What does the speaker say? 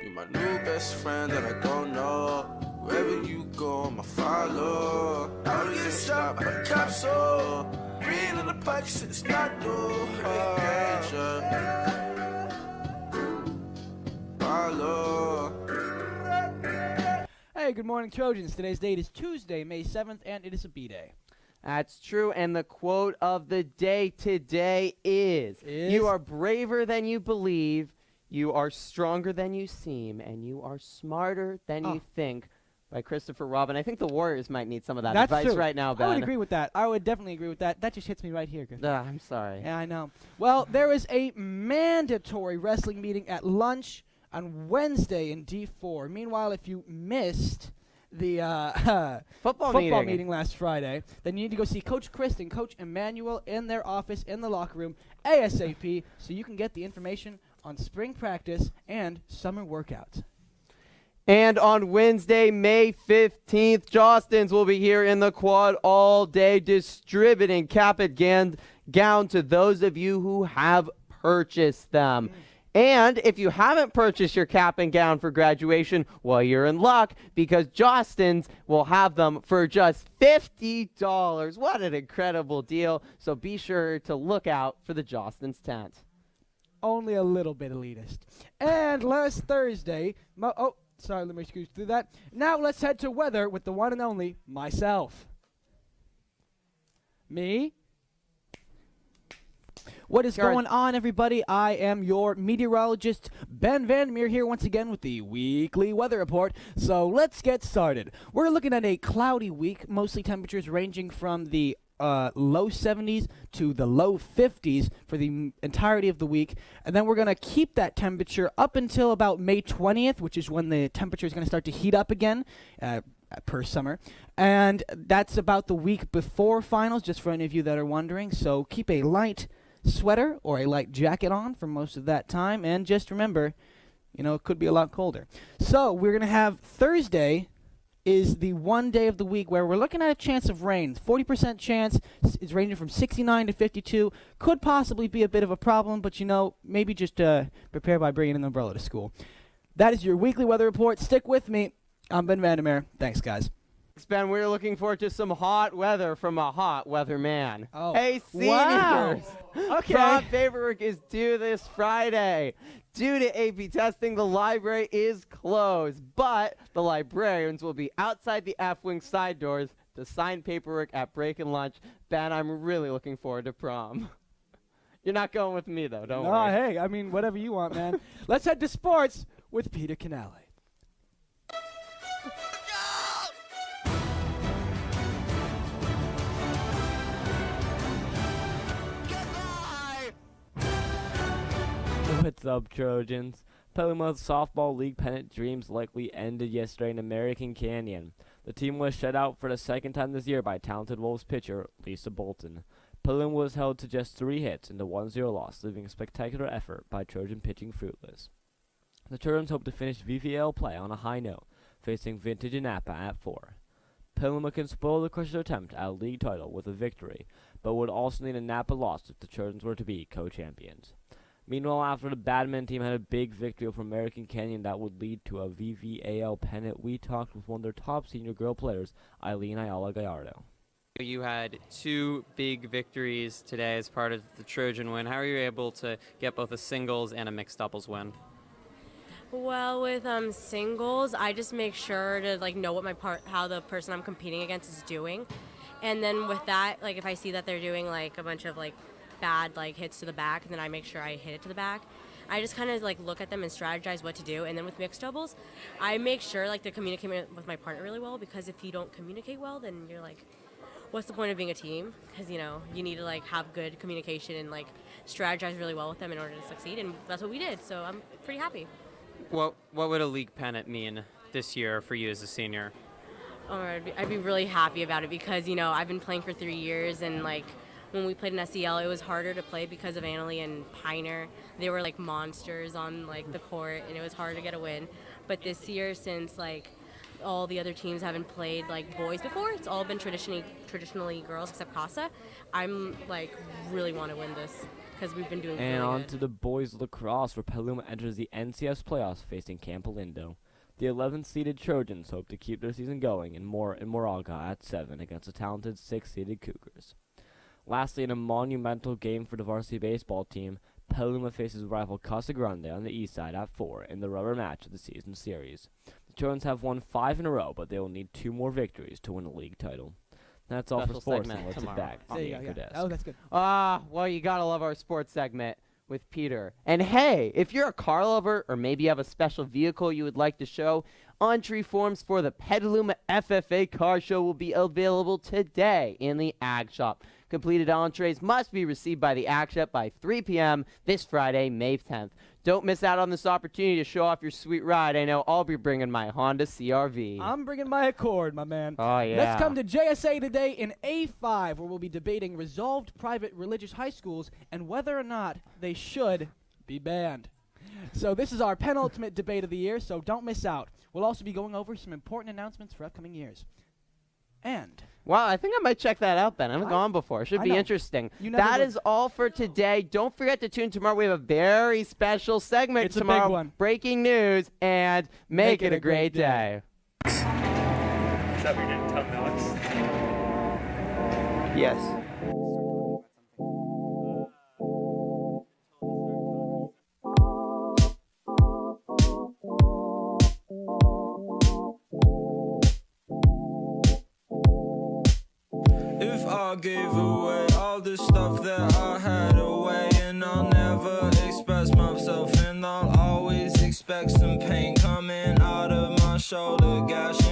You my new best friend that I don't know. Wherever you go, I'ma follow. I don't get stopped by the cops, so green in the pocket, it's not no danger. Follow. Hey, good morning, Trojans. Today's date is Tuesday, May 7th, and it is a B-Day. That's true, and the quote of the day today is, "You are braver than you believe, you are stronger than you seem, and you are smarter than you think," by Christopher Robin. I think the Warriors might need some of that advice true. right now, Ben. I would agree with that. I would definitely agree with that. That just hits me right here. I'm sorry. Yeah, I know. Well, there is a mandatory wrestling meeting at lunch on Wednesday in D4. Meanwhile, if you missed the football meeting last Friday, then you need to go see Coach Chris and Coach Emmanuel in their office in the locker room ASAP so you can get the information on spring practice and summer workouts. And on Wednesday, May 15th, Jostens will be here in the quad all day distributing cap and gown to those of you who have purchased them. And if you haven't purchased your cap and gown for graduation, well, you're in luck because Jostens will have them for just $50. What an incredible deal. So be sure to look out for the Jostens tent. Only a little bit elitist. And last Thursday, sorry, let me excuse through that. Now let's head to weather with the one and only myself. Me? What is going on, everybody? I am your meteorologist, Ben Vandermeer, here once again with the weekly weather report. So let's get started. We're looking at a cloudy week, mostly temperatures ranging from the low 70s to the low 50s for the entirety of the week. And then we're going to keep that temperature up until about May 20th, which is when the temperature is going to start to heat up again per summer. And that's about the week before finals, just for any of you that are wondering. So keep a light sweater or a light jacket on for most of that time. And just remember, it could be a lot colder. So we're going to have Thursday is the one day of the week where we're looking at a chance of rain. 40% chance is ranging from 69 to 52. Could possibly be a bit of a problem, but maybe just prepare by bringing an umbrella to school. That is your weekly weather report. Stick with me. I'm Ben Vandermeer. Thanks, guys. Thanks, Ben. We're looking forward to some hot weather from a hot weather man. Oh. Hey, seniors! Wow. Okay. Prom paperwork is due this Friday. Due to AP testing, the library is closed, but the librarians will be outside the F-wing side doors to sign paperwork at break and lunch. Ben, I'm really looking forward to prom. You're not going with me, though, don't worry. Hey, whatever you want, man. Let's head to sports with Peter Canale. What's up, Trojans? Petalum's softball league pennant dreams likely ended yesterday in American Canyon. The team was shut out for the second time this year by talented Wolves pitcher Lisa Bolton. Petaluma was held to just 3 hits in the 1-0 loss, leaving a spectacular effort by Trojan pitching fruitless. The Trojans hope to finish VVL play on a high note, facing Vintage and Napa at 4. Petaluma can spoil the Crushers' attempt at a league title with a victory, but would also need a Napa loss if the Trojans were to be co-champions. Meanwhile, after the badminton team had a big victory over American Canyon that would lead to a VVAL pennant, we talked with one of their top senior girl players, Eileen Ayala Gallardo. You had 2 big victories today as part of the Trojan win. How are you able to get both a singles and a mixed doubles win? Well, with singles, I just make sure to know what how the person I'm competing against is doing, and then with that, if I see that they're doing a bunch of bad hits to the back, and then I make sure I hit it to the back. I just kind of look at them and strategize what to do. And then with mixed doubles, I make sure to communicate with my partner really well, because if you don't communicate well, then you're what's the point of being a team? Because you need to have good communication and strategize really well with them in order to succeed, and that's what we did. So I'm pretty happy. What would a league pennant mean this year for you as a senior? Oh, I'd be really happy about it, because I've been playing for 3 years, and when we played in SEL, it was harder to play because of Annalie and Piner. They were monsters on the court, and it was hard to get a win. But this year, since all the other teams haven't played boys before, it's all been traditionally girls except Casa. I'm really want to win this, because we've been doing And really on good. to the boys lacrosse, where Petaluma enters the NCS playoffs facing Camp Lindo. The 11th-seeded Trojans hope to keep their season going in Moraga at 7 against the talented 6th-seeded Cougars. Lastly, in a monumental game for the varsity baseball team, Petaluma faces rival Casa Grande on the east side at 4 in the rubber match of the season series. The Trojans have won 5 in a row, but they will need 2 more victories to win a league title. That's all Special for sports. segment Now let's tomorrow. get back to There the you go, anchor yeah. desk. Oh, that's good. Well, you gotta love our sports segment with Peter. And hey, if you're a car lover or maybe you have a special vehicle you would like to show, entry forms for the Petaluma FFA Car Show will be available today in the Ag Shop. Completed entrees must be received by the Ag Shop by 3 p.m. this Friday, May 10th. Don't miss out on this opportunity to show off your sweet ride. I know I'll be bringing my Honda CRV. I'm bringing my Accord, my man. Oh, yeah. Let's come to JSA today in A5, where we'll be debating resolved private religious high schools and whether or not they should be banned. So this is our penultimate debate of the year, so don't miss out. We'll also be going over some important announcements for upcoming years. And Wow, I think I might check that out, Ben. I haven't gone before. Should I be know. interesting. You never That would. is all for today. Don't forget to tune tomorrow. We have a very special segment It's a big tomorrow. one. Breaking news, and make it a great day. Is that what you didn't tell Knox? Yes. If I gave away all the stuff that I had away, and I'll never express myself, and I'll always expect some pain coming out of my shoulder gash.